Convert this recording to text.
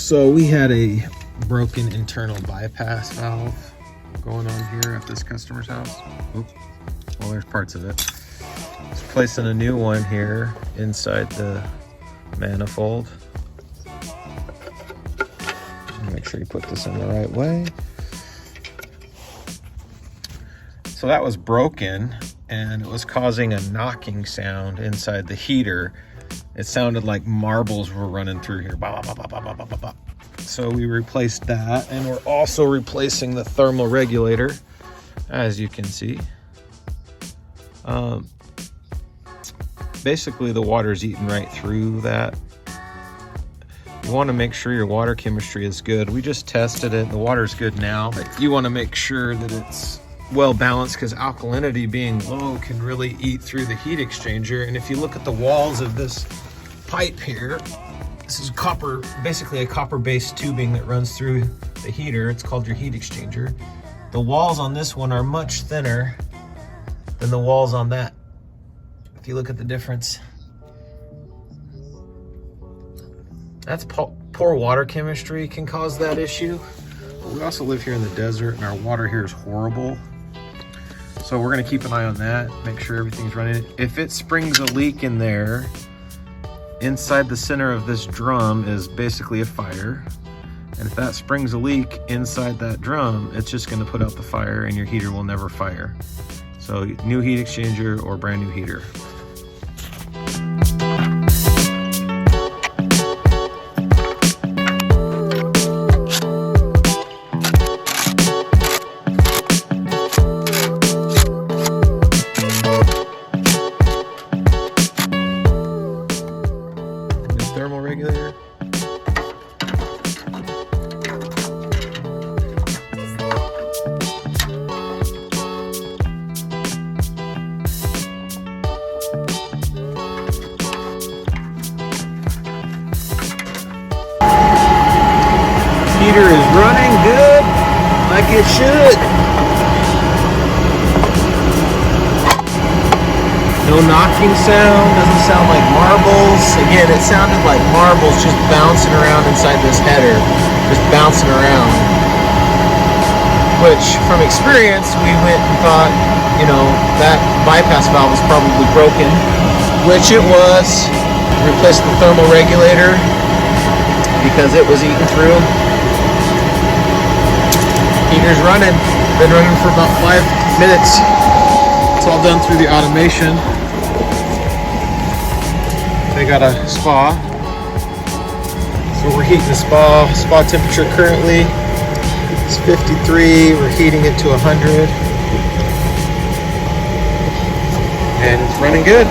So we had a broken internal bypass valve going on here at this customer's house. Oops. Well, there's parts of it. It's placing a new one here inside the manifold. Make sure you put this in the right way. So that was broken and it was causing a knocking sound inside the heater. It sounded like marbles were running through here. Bah, bah, bah, bah, bah, bah, bah, bah. So we replaced that, and we're also replacing the thermal regulator, as you can see. Basically the water's eating right through that. You want to make sure your water chemistry is good. We just tested it. The water's good now, but you want to make sure that it's well balanced, because alkalinity being low can really eat through the heat exchanger. And if you look at the walls of this pipe here, this is copper, basically a copper-based tubing that runs through the heater. It's called your heat exchanger. The walls on this one are much thinner than the walls on that. If you look at the difference, that's poor water chemistry can cause that issue. But we also live here in the desert and our water here is horrible. So we're gonna keep an eye on that, make sure everything's running. If it springs a leak in there, inside the center of this drum is basically a fire. And if that springs a leak inside that drum, it's just gonna put out the fire and your heater will never fire. So new heat exchanger or brand new heater. Thermal regulator. Heater is running good, like it should. No knocking sound, doesn't sound like marbles. Again, it sounded like marbles just bouncing around inside this header, just bouncing around. Which, from experience, we went and thought, you know, that bypass valve was probably broken, which it was. Replaced the thermal regulator because it was eating through. Heater's running. Been running for about 5 minutes. It's all done through the automation. They got a spa, so we're heating the spa temperature currently is 53. We're heating it to 100 and it's running good.